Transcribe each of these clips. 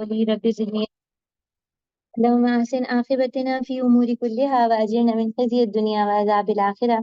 قولي رب زدني. اللهم أحسن عاقبتنا في أمور كلها وأجرنا من خزي الدنيا وعذاب الآخرة.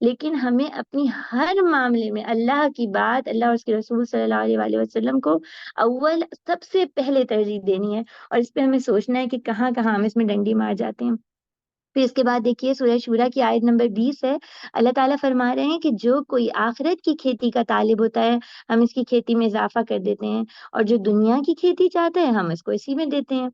لیکن ہمیں اپنی ہر معاملے میں اللہ کی بات، اللہ اور اس کے رسول صلی اللہ علیہ وآلہ وسلم کو اول سب سے پہلے ترجیح دینی ہے، اور اس پہ ہمیں سوچنا ہے کہ کہاں کہاں ہم اس میں ڈنڈی مار جاتے ہیں۔ پھر اس کے بعد دیکھیے سورہ شورا کی آیت نمبر 20 ہے، اللہ تعالیٰ فرما رہے ہیں کہ جو کوئی آخرت کی کھیتی کا طالب ہوتا ہے، ہم اس کی کھیتی میں اضافہ کر دیتے ہیں، اور جو دنیا کی کھیتی چاہتا ہے ہم اس کو اسی میں دیتے ہیں۔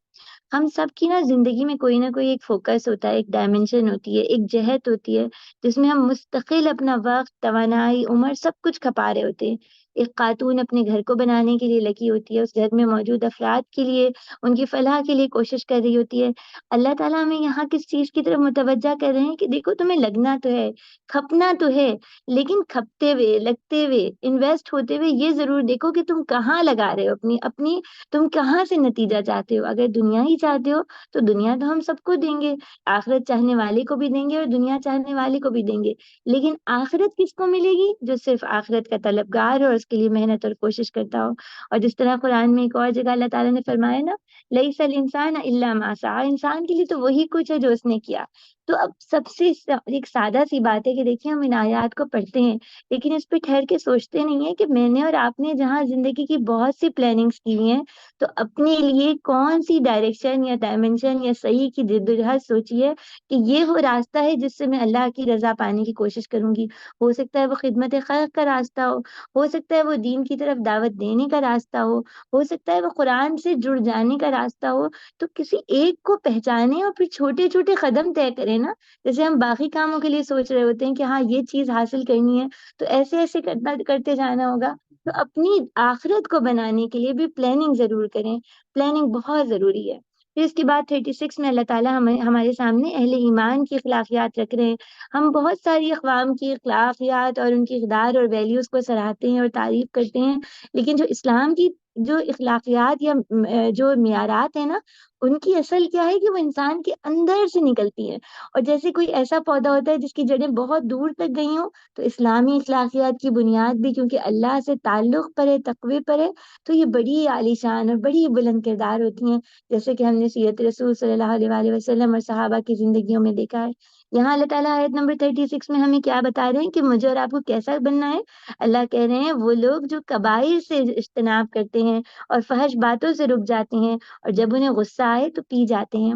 ہم سب کی نا زندگی میں کوئی نہ کوئی ایک فوکس ہوتا ہے، ایک ڈائمنشن ہوتی ہے، ایک جہت ہوتی ہے، جس میں ہم مستقل اپنا وقت، توانائی، عمر سب کچھ کھپا رہے ہوتے ہیں۔ ایک خاتون اپنے گھر کو بنانے کے لیے لگی ہوتی ہے، اس گھر میں موجود افراد کے لیے، ان کی فلاح کے لیے کوشش کر رہی ہوتی ہے۔ اللہ تعالیٰ ہمیں یہاں کس چیز کی طرف متوجہ کر رہے ہیں کہ دیکھو تمہیں لگنا تو ہے، کھپنا تو ہے، لیکن کھپتے ہوئے، لگتے ہوئے، انویسٹ ہوتے ہوئے یہ ضرور دیکھو کہ تم کہاں لگا رہے ہو اپنی اپنی تم کہاں سے نتیجہ چاہتے ہو۔ اگر دنیا ہی چاہتے ہو تو دنیا تو ہم سب کو دیں گے، آخرت چاہنے والے کو بھی دیں گے اور دنیا چاہنے والے کو بھی دیں گے، لیکن آخرت کس کو ملے گی؟ جو صرف آخرت کا طلبگار اور اس کے لیے محنت اور کوشش کرتا ہو۔ اور جس طرح قرآن میں ایک اور جگہ اللہ تعالیٰ نے فرمایا نا، لَيْسَ الْإِنسَانَ إِلَّا مَا سَعَىٰ، انسان کے لیے تو وہی کچھ ہے جو اس نے کیا۔ تو اب سب سے ایک سادہ سی بات ہے کہ دیکھیے ہم ان آیات کو پڑھتے ہیں، لیکن اس پہ ٹھہر کے سوچتے نہیں ہیں کہ میں نے اور آپ نے جہاں زندگی کی بہت سی پلاننگز کی ہیں، تو اپنے لیے کون سی ڈائریکشن یا ڈائمنشن یا صحیح کی جدوجہد سوچی ہے کہ یہ وہ راستہ ہے جس سے میں اللہ کی رضا پانے کی کوشش کروں گی۔ ہو سکتا ہے وہ خدمت خلق کا راستہ ہو سکتا ہے وہ دین کی طرف دعوت دینے کا راستہ ہو سکتا ہے وہ قرآن سے جڑ جانے کا راستہ ہو۔ تو کسی ایک کو پہچانے اور پھر چھوٹے چھوٹے قدم طے کریں نا، جیسے ہم باقی کاموں کے لیے سوچ رہے ہوتے ہیں کہ ہاں یہ چیز حاصل کرنی ہے تو ایسے ایسے کرتے جانا ہوگا، تو اپنی آخرت کو بنانے کے لیے بھی پلاننگ ضرور کریں، پلاننگ بہت ضروری ہے۔ پھر اس کے بعد 36 میں اللہ تعالیٰ ہمارے سامنے اہل ایمان کی اخلاقیات رکھ رہے ہیں۔ ہم بہت ساری اقوام کی اخلاقیات اور ان کی اقدار اور ویلیوز کو سراہتے ہیں اور تعریف کرتے ہیں، لیکن جو اسلام کی جو اخلاقیات یا جو معیارات ہیں نا، ان کی اصل کیا ہے کہ وہ انسان کے اندر سے نکلتی ہیں۔ اور جیسے کوئی ایسا پودا ہوتا ہے جس کی جڑیں بہت دور تک گئی ہوں، تو اسلامی اخلاقیات کی بنیاد بھی کیونکہ اللہ سے تعلق پر ہے، تقوی پر ہے، تو یہ بڑی عالیشان اور بڑی بلند کردار ہوتی ہیں، جیسے کہ ہم نے سیرت رسول صلی اللہ علیہ وآلہ وسلم اور صحابہ کی زندگیوں میں دیکھا ہے۔ یہاں اللہ تعالیٰ آیت نمبر 36 میں ہمیں کیا بتا رہے ہیں کہ مجھے اور آپ کو کیسا بننا ہے؟ اللہ کہہ رہے ہیں وہ لوگ جو کبائر سے اجتناب کرتے ہیں اور فحش باتوں سے رک جاتے ہیں، اور جب انہیں غصہ آئے تو پی جاتے ہیں۔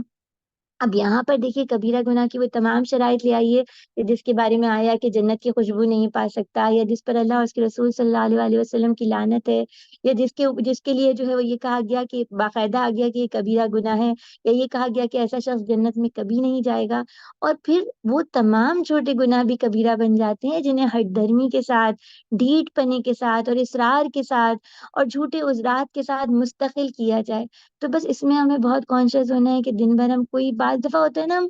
اب یہاں پر دیکھیے کبیرہ گناہ کی وہ تمام شرائط لے آئیے کہ جس کے بارے میں آیا کہ جنت کی خوشبو نہیں پا سکتا، یا جس پر اللہ اور اس کے رسول صلی اللہ علیہ وآلہ وسلم کی لعنت ہے، یا جس کے لیے جو ہے وہ یہ کہا گیا کہ باقاعدہ آ گیا کہ یہ کبیرہ گناہ ہے، یا یہ کہا گیا کہ ایسا شخص جنت میں کبھی نہیں جائے گا۔ اور پھر وہ تمام چھوٹے گناہ بھی کبیرہ بن جاتے ہیں جنہیں ہٹ دھرمی کے ساتھ، ڈھیٹ پنے کے ساتھ اور اصرار کے ساتھ اور جھوٹے عذرات کے ساتھ مستقل کیا جائے۔ تو بس اس میں ہمیں بہت کانشیس ہونا ہے کہ دن بھر ہم کوئی بعض دفعہ ہوتا ہے نا،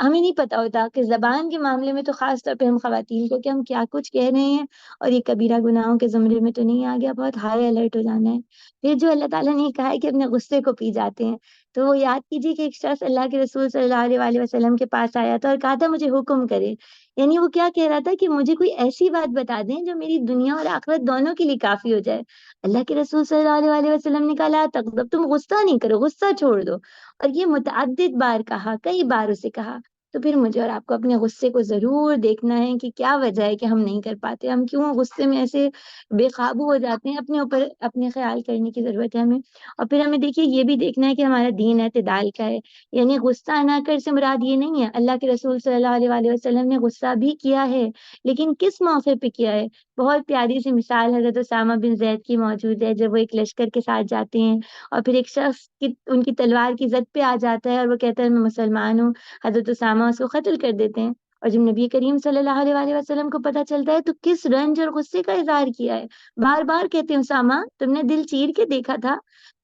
ہمیں نہیں پتا ہوتا کہ زبان کے معاملے میں تو خاص طور پہ ہم خواتین کو کہ ہم کیا کچھ کہہ رہے ہیں اور یہ کبیرہ گناہوں کے زمرے میں تو نہیں آ گیا، بہت ہائی الرٹ ہو جانا ہے۔ پھر جو اللہ تعالیٰ نے کہا ہے کہ اپنے غصے کو پی جاتے ہیں، تو وہ یاد کیجیے کہ ایک شخص اللہ کے رسول صلی اللہ علیہ وآلہ وسلم کے پاس آیا تھا اور کہا تھا مجھے حکم کرے، یعنی وہ کیا کہہ رہا تھا کہ مجھے کوئی ایسی بات بتا دیں جو میری دنیا اور آخرت دونوں کے لیے کافی ہو جائے۔ اللہ کے رسول صلی اللہ علیہ وآلہ وسلم نے کہا لا تغضب، تم غصہ نہیں کرو، غصہ چھوڑ دو، اور یہ متعدد بار کہا، کئی بار اسے کہا۔ تو پھر مجھے اور آپ کو اپنے غصے کو ضرور دیکھنا ہے کہ کیا وجہ ہے کہ ہم نہیں کر پاتے، ہم کیوں غصے میں ایسے بے قابو ہو جاتے ہیں، اپنے اوپر اپنے خیال کرنے کی ضرورت ہے ہمیں۔ اور پھر ہمیں دیکھیے یہ بھی دیکھنا ہے کہ ہمارا دین اعتدال کا ہے، یعنی غصہ نہ کر سے مراد یہ نہیں ہے، اللہ کے رسول صلی اللہ علیہ وآلہ وسلم نے غصہ بھی کیا ہے، لیکن کس موقع پہ کیا ہے؟ بہت پیاری سی مثال حضرت اسامہ بن زید کی موجود ہے، جب وہ ایک لشکر کے ساتھ جاتے ہیں اور پھر ایک شخص کی ان کی تلوار کی زد پہ آ جاتا ہے اور وہ کہتا ہے میں مسلمان ہوں، حضرت اسامہ اس کو قتل کر دیتے ہیں، اور جب نبی کریم صلی اللہ علیہ وآلہ وسلم کو پتہ چلتا ہے تو کس رنج اور غصے کا اظہار کیا ہے، بار بار کہتے ہیں اسامہ تم نے دل چیر کے دیکھا تھا۔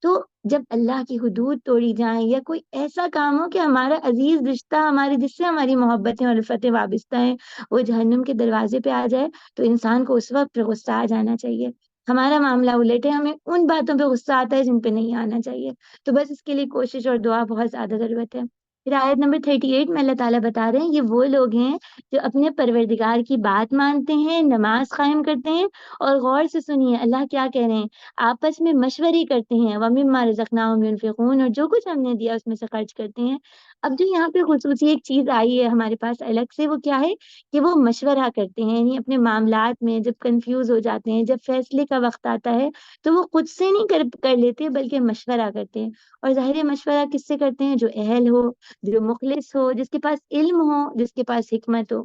تو جب اللہ کی حدود توڑی جائیں یا کوئی ایسا کام ہو کہ ہمارا عزیز رشتہ ہماری جس سے ہماری محبتیں اور الفتیں وابستہ ہیں وہ جہنم کے دروازے پہ آ جائے، تو انسان کو اس وقت پہ غصہ آ جانا چاہیے۔ ہمارا معاملہ الٹ ہے، ہمیں ان باتوں پہ غصہ آتا ہے جن پہ نہیں آنا چاہیے۔ تو بس اس کے لیے کوشش اور دعا بہت زیادہ ضرورت ہے۔ پھر آیت نمبر 38 میں اللہ تعالیٰ بتا رہے ہیں یہ وہ لوگ ہیں جو اپنے پروردگار کی بات مانتے ہیں، نماز قائم کرتے ہیں، اور غور سے سنیے اللہ کیا کہہ رہے ہیں، آپس میں مشورے کرتے ہیں، وَمِمَّا رَزَقْنَاهُمْ يُنْفِقُونَ، اور جو کچھ ہم نے دیا اس میں سے خرچ کرتے ہیں۔ اب جو یہاں پہ خصوصی ایک چیز آئی ہے ہمارے پاس الگ سے، وہ کیا ہے کہ وہ مشورہ کرتے ہیں، یعنی اپنے معاملات میں جب کنفیوز ہو جاتے ہیں، جب فیصلے کا وقت آتا ہے تو وہ خود سے نہیں کر لیتے بلکہ مشورہ کرتے ہیں۔ اور ظاہر ہے مشورہ کس سے کرتے ہیں؟ جو اہل ہو، جو مخلص ہو، جس کے پاس علم ہو، جس کے پاس حکمت ہو۔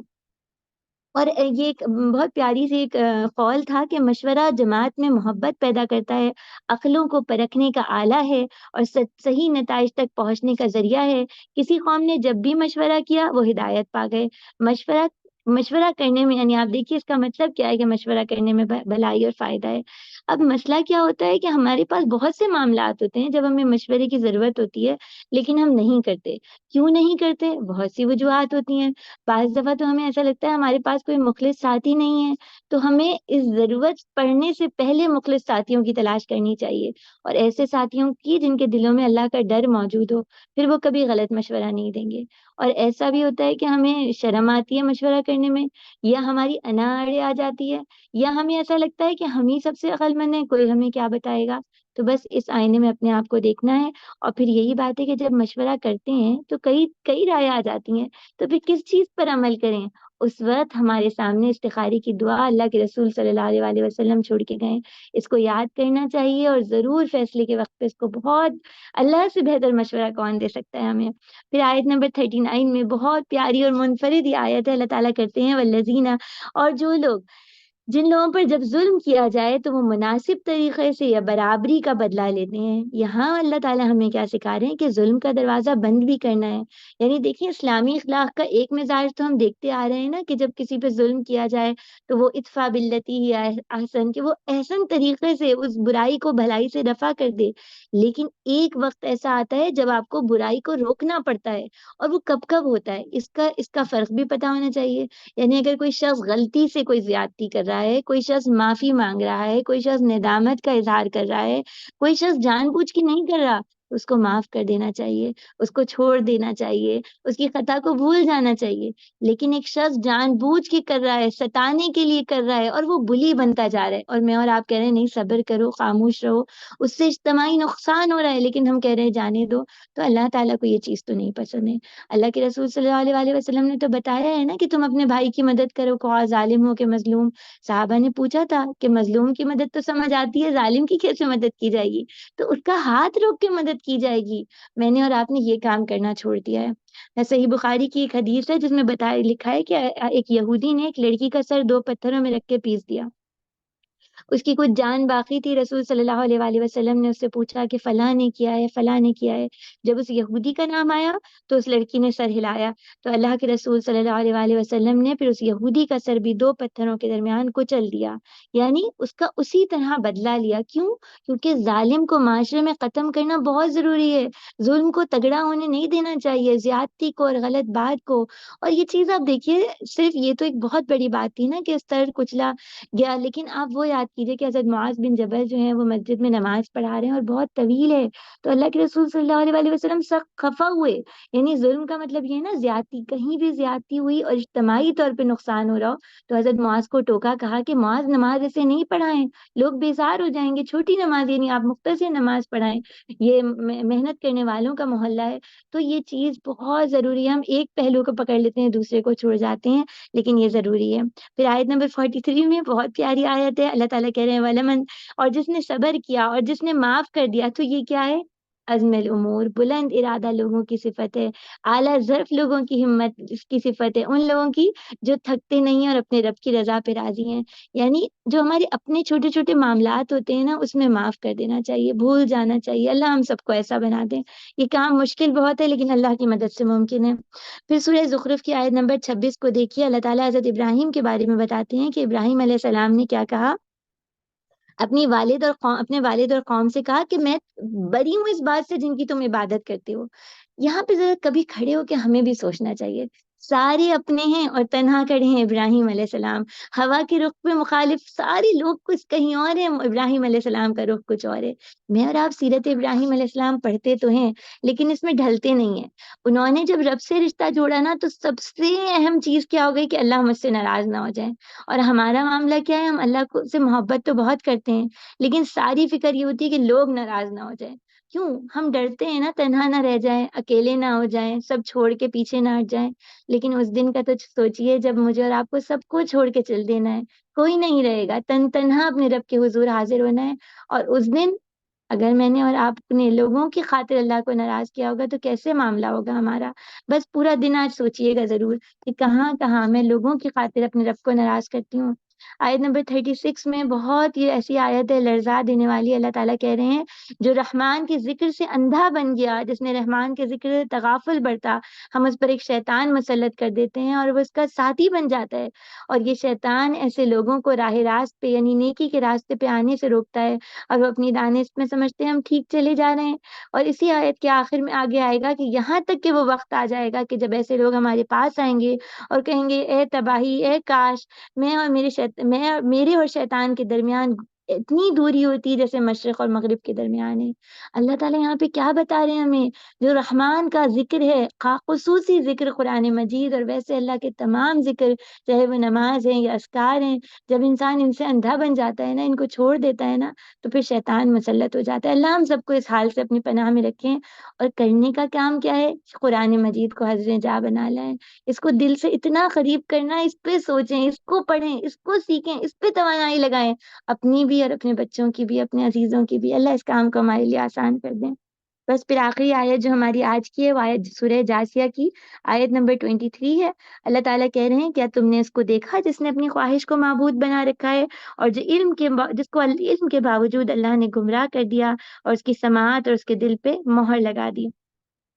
اور یہ ایک بہت پیاری سی ایک قول تھا کہ مشورہ جماعت میں محبت پیدا کرتا ہے، عقلوں کو پرکھنے کا آلہ ہے اور صحیح نتائج تک پہنچنے کا ذریعہ ہے۔ کسی قوم نے جب بھی مشورہ کیا وہ ہدایت پا گئے۔ مشورہ مشورہ کرنے میں، یعنی آپ دیکھیے اس کا مطلب کیا ہے کہ مشورہ کرنے میں بھلائی اور فائدہ ہے۔ اب مسئلہ کیا ہوتا ہے کہ ہمارے پاس بہت سے معاملات ہوتے ہیں جب ہمیں مشورے کی ضرورت ہوتی ہے، لیکن ہم نہیں کرتے۔ کیوں نہیں کرتے؟ بہت سی وجوہات ہوتی ہیں۔ بعض دفعہ تو ہمیں ایسا لگتا ہے ہمارے پاس کوئی مخلص ساتھی نہیں ہے، تو ہمیں اس ضرورت پڑنے سے پہلے مخلص ساتھیوں کی تلاش کرنی چاہیے، اور ایسے ساتھیوں کی جن کے دلوں میں اللہ کا ڈر موجود ہو، پھر وہ کبھی غلط مشورہ نہیں دیں گے۔ اور ایسا بھی ہوتا ہے کہ ہمیں شرم آتی ہے مشورہ کرنے میں، یا ہماری انا آڑے آ جاتی ہے، یا ہمیں ایسا لگتا ہے کہ ہم ہی سب سے عقل مند ہیں، کوئی ہمیں کیا بتائے گا۔ تو بس اس آئینے میں اپنے آپ کو دیکھنا ہے، اور پھر یہی بات ہے کہ جب مشورہ کرتے ہیں تو کئی کئی رائے آ جاتی ہیں، تو پھر کس چیز پر عمل کریں؟ اس وقت ہمارے سامنے استخارے کی دعا اللہ کے رسول صلی اللہ علیہ وآلہ وسلم چھوڑ کے گئے، اس کو یاد کرنا چاہیے، اور ضرور فیصلے کے وقت پہ اس کو بہت، اللہ سے بہتر مشورہ کون دے سکتا ہے ہمیں۔ پھر آیت نمبر 39 میں بہت پیاری اور منفرد یہ آیت ہے، اللہ تعالیٰ کرتے ہیں والذین، اور جو لوگ، جن لوگوں پر جب ظلم کیا جائے تو وہ مناسب طریقے سے یا برابری کا بدلہ لیتے ہیں۔ یہاں اللہ تعالیٰ ہمیں کیا سکھا رہے ہیں کہ ظلم کا دروازہ بند بھی کرنا ہے۔ یعنی دیکھیں اسلامی اخلاق کا ایک مزاج تو ہم دیکھتے آ رہے ہیں نا کہ جب کسی پہ ظلم کیا جائے تو وہ ادفع باللتی ہی احسن، کہ وہ احسن طریقے سے اس برائی کو بھلائی سے رفع کر دے۔ لیکن ایک وقت ایسا آتا ہے جب آپ کو برائی کو روکنا پڑتا ہے، اور وہ کب کب ہوتا ہے اس کا فرق بھی پتہ ہونا چاہیے۔ یعنی اگر کوئی شخص غلطی سے کوئی زیادتی کر رہا ہے، کوئی شخص معافی مانگ رہا ہے، کوئی شخص ندامت کا اظہار کر رہا ہے، کوئی شخص جان بوجھ کے نہیں کر رہا، اس کو معاف کر دینا چاہیے، اس کو چھوڑ دینا چاہیے، اس کی خطا کو بھول جانا چاہیے۔ لیکن ایک شخص جان بوجھ کے کر رہا ہے، ستانے کے لیے کر رہا ہے، اور وہ بلی بنتا جا رہا ہے، اور میں اور آپ کہہ رہے ہیں نہیں صبر کرو، خاموش رہو، اس سے اجتماعی نقصان ہو رہا ہے، لیکن ہم کہہ رہے ہیں جانے دو، تو اللہ تعالیٰ کو یہ چیز تو نہیں پسند ہے۔ اللہ کے رسول صلی اللہ علیہ وآلہ وسلم نے تو بتایا ہے نا کہ تم اپنے بھائی کی مدد کرو، خواہ ظالم ہو کہ مظلوم۔ صحابہ نے پوچھا تھا کہ مظلوم کی مدد تو سمجھ آتی ہے، ظالم کی کیسے مدد کی جائے گی؟ تو اس کا ہاتھ روک کے مدد کی جائے گی۔ میں نے اور آپ نے یہ کام کرنا چھوڑ دیا ہے۔ صحیح بخاری کی ایک حدیث ہے جس میں بتایا لکھا ہے کہ ایک یہودی نے ایک لڑکی کا سر دو پتھروں میں رکھ کے پیس دیا۔ اس کی کچھ جان باقی تھی، رسول صلی اللہ علیہ وآلہ وسلم نے اس سے پوچھا کہ فلاں نے کیا ہے، فلاں نے کیا ہے۔ جب اس یہودی کا نام آیا تو اس لڑکی نے سر ہلایا، تو اللہ کے رسول صلی اللہ علیہ وآلہ وسلم نے پھر اس یہودی کا سر بھی دو پتھروں کے درمیان کچل دیا، یعنی اس کا اسی طرح بدلہ لیا۔ کیوں؟ کیونکہ ظالم کو معاشرے میں ختم کرنا بہت ضروری ہے، ظلم کو تگڑا ہونے نہیں دینا چاہیے، زیادتی کو اور غلط بات کو۔ اور یہ چیز آپ دیکھیے، صرف یہ تو ایک بہت بڑی بات تھی نا کہ اس طرح کچلا گیا، لیکن آپ وہ یاد کیجئے کہ حضرت معاذ بن جبل جو ہیں وہ مسجد میں نماز پڑھا رہے ہیں اور بہت طویل ہے، تو اللہ کے رسول صلی اللہ علیہ وآلہ وسلم سخت خفا ہوئے۔ یعنی ظلم کا مطلب یہ ہے نا زیادتی، کہیں بھی زیادتی ہوئی اور اجتماعی طور پہ نقصان ہو رہا ہو، تو حضرت معاذ کو ٹوکا، کہا کہ معاذ نماز ایسے نہیں پڑھائیں، لوگ بیزار ہو جائیں گے، چھوٹی نماز، یعنی آپ مختصر نماز پڑھائیں، یہ محنت کرنے والوں کا محلہ ہے۔ تو یہ چیز بہت ضروری ہے، ہم ایک پہلو کو پکڑ لیتے ہیں دوسرے کو چھوڑ جاتے ہیں، لیکن یہ ضروری ہے۔ پھر آیت نمبر 43 میں بہت پیاری آیت ہے، اللہ تعالیٰ کہہ رہے ہیں وَلَمَن، اور جس نے صبر کیا اور جس نے معاف کر دیا، تو یہ کیا ہے؟ عزم الامور، بلند ارادہ لوگوں کی صفت ہے، اعلیٰ ظرف لوگوں کی ہمت کی صفت ہے، ان لوگوں کی جو تھکتے نہیں ہیں اور اپنے رب کی رضا پہ راضی ہیں۔ یعنی جو ہمارے اپنے چھوٹے چھوٹے معاملات ہوتے ہیں نا، اس میں معاف کر دینا چاہیے، بھول جانا چاہیے۔ اللہ ہم سب کو ایسا بنا دے۔ یہ کام مشکل بہت ہے لیکن اللہ کی مدد سے ممکن ہے۔ پھر سورہ زخرف کی آیت نمبر 26 کو دیکھیے، اللہ تعالیٰ حضرت ابراہیم کے بارے میں بتاتے ہیں کہ ابراہیم علیہ السلام نے کیا کہا، اپنے والد اور قوم سے کہا کہ میں بری ہوں اس بات سے جن کی تم عبادت کرتے ہو۔ یہاں پہ ذرا کبھی کھڑے ہو کے ہمیں بھی سوچنا چاہیے، سارے اپنے ہیں اور تنہا کھڑے ہیں ابراہیم علیہ السلام، ہوا کے رخ پہ مخالف سارے لوگ کچھ کہیں اور ہیں، ابراہیم علیہ السلام کا رخ کچھ اور ہے۔ میں اور آپ سیرت ابراہیم علیہ السلام پڑھتے تو ہیں لیکن اس میں ڈھلتے نہیں ہیں۔ انہوں نے جب رب سے رشتہ جوڑا نا، تو سب سے اہم چیز کیا ہو گئی کہ اللہ مجھ سے ناراض نہ ہو جائے۔ اور ہمارا معاملہ کیا ہے، ہم اللہ سے محبت تو بہت کرتے ہیں، لیکن ساری فکر یہ ہوتی ہے کہ لوگ ناراض نہ ہو جائیں۔ کیوں ہم ڈرتے ہیں نا تنہا نہ رہ جائیں، اکیلے نہ ہو جائیں، سب چھوڑ کے پیچھے نہ ہٹ جائیں۔ لیکن اس دن کا تو سوچئے جب مجھے اور آپ کو سب کو چھوڑ کے چل دینا ہے، کوئی نہیں رہے گا، تنہا اپنے رب کے حضور حاضر ہونا ہے۔ اور اس دن اگر میں نے اور آپ نے لوگوں کی خاطر اللہ کو ناراض کیا ہوگا تو کیسے معاملہ ہوگا ہمارا؟ بس پورا دن آج سوچئے گا ضرور کہ کہاں کہاں میں لوگوں کی خاطر اپنے رب کو ناراض کرتی ہوں۔ آیت نمبر 36 میں بہت یہ ایسی آیت ہے لرزا دینے والی، اللہ تعالیٰ کہہ رہے ہیں جو رحمان کے ذکر سے اندھا بن گیا، جس نے رحمان کے ذکر تغافل برتا، ہم اس پر ایک شیطان مسلط کر دیتے ہیں اور وہ اس کا ساتھی بن جاتا ہے۔ اور یہ شیطان ایسے لوگوں کو راہ راست پہ یعنی نیکی کے راستے پہ آنے سے روکتا ہے، اور وہ اپنی دانش میں سمجھتے ہیں ہم ٹھیک چلے جا رہے ہیں۔ اور اسی آیت کے آخر میں آگے آئے گا کہ یہاں تک کہ وہ وقت آ جائے گا کہ جب ایسے لوگ ہمارے پاس آئیں گے اور کہیں گے اے تباہی، اے کاش میرے اور شیطان کے درمیان اتنی دوری ہوتی جیسے مشرق اور مغرب کے درمیان ہے۔ اللہ تعالیٰ یہاں پہ کیا بتا رہے ہیں ہمیں؟ جو رحمان کا ذکر ہے، خصوصی ذکر قرآن مجید اور ویسے اللہ کے تمام ذکر، چاہے وہ نماز ہیں یا اذکار ہیں، جب انسان ان سے اندھا بن جاتا ہے نا، ان کو چھوڑ دیتا ہے نا، تو پھر شیطان مسلط ہو جاتا ہے۔ اللہ ہم سب کو اس حال سے اپنی پناہ میں رکھیں۔ اور کرنے کا کام کیا ہے؟ قرآن مجید کو حضر جا بنا لائیں، اس کو دل سے اتنا قریب کرنا، اس پہ سوچیں، اس کو پڑھیں، اس کو سیکھیں، اس پہ توانائی لگائیں، اپنی بھی اور اپنے بچوں کی بھی، اپنے عزیزوں کی بھی۔ اللہ اس کام کو ہمارے لیے آسان کر دیں۔ بس پھر آخری آیت جو ہماری آج کی ہے وہ آیت سورہ جاسیہ کی آیت نمبر 23 ہے۔ اللہ تعالیٰ کہہ رہے ہیں کیا تم نے اس کو دیکھا جس نے اپنی خواہش کو معبود بنا رکھا ہے، اور جس کو علم کے باوجود اللہ نے گمراہ کر دیا اور اس کی سماعت اور اس کے دل پہ مہر لگا دی۔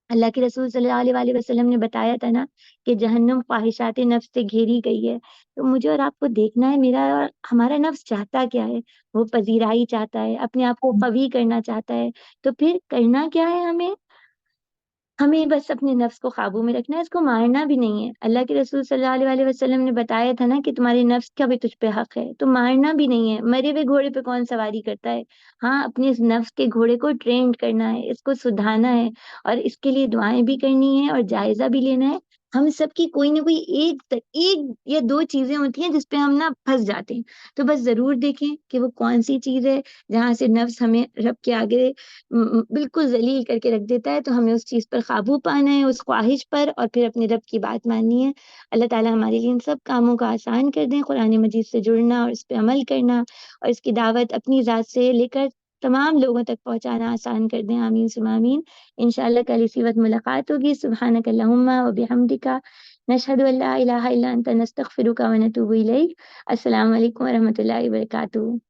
اللہ کے رسول صلی اللہ علیہ وآلہ وسلم نے بتایا تھا نا کہ جہنم خواہشات نفس سے گھیری گئی ہے۔ تو مجھے اور آپ کو دیکھنا ہے میرا اور ہمارا نفس چاہتا کیا ہے؟ وہ پذیرائی چاہتا ہے، اپنے آپ کو قوی کرنا چاہتا ہے۔ تو پھر کرنا کیا ہے ہمیں بس اپنے نفس کو قابو میں رکھنا ہے، اس کو مارنا بھی نہیں ہے۔ اللہ کے رسول صلی اللہ علیہ وآلہ وسلم نے بتایا تھا نا کہ تمہارے نفس کا بھی تجھ پہ حق ہے، تو مارنا بھی نہیں ہے۔ مرے ہوئے گھوڑے پہ کون سواری کرتا ہے؟ ہاں، اپنے اس نفس کے گھوڑے کو ٹرینڈ کرنا ہے، اس کو سدھارنا ہے، اور اس کے لیے دعائیں بھی کرنی ہے اور جائزہ بھی لینا ہے۔ ہم سب کی کوئی نہ کوئی ایک یا دو چیزیں ہوتی ہیں جس پہ ہم نا پھنس جاتے ہیں، تو بس ضرور دیکھیں کہ وہ کون سی چیز ہے جہاں سے نفس ہمیں رب کے آگے بالکل ذلیل کر کے رکھ دیتا ہے۔ تو ہمیں اس چیز پر قابو پانا ہے، اس خواہش پر، اور پھر اپنے رب کی بات ماننی ہے۔ اللہ تعالیٰ ہمارے لیے ان سب کاموں کا آسان کر دیں، قرآن مجید سے جڑنا اور اس پہ عمل کرنا اور اس کی دعوت اپنی ذات سے لے کر تمام لوگوں تک پہنچانا آسان کر دیں۔ آمین ثم آمین۔ انشاءاللہ کل اسی وقت ملاقات ہوگی۔ سبحانک اللہم و بحمدک، نشہد ان لا الہ الا انت، نستغفرک و نتوب الیک۔ السلام علیکم و رحمۃ اللہ وبرکاتہ۔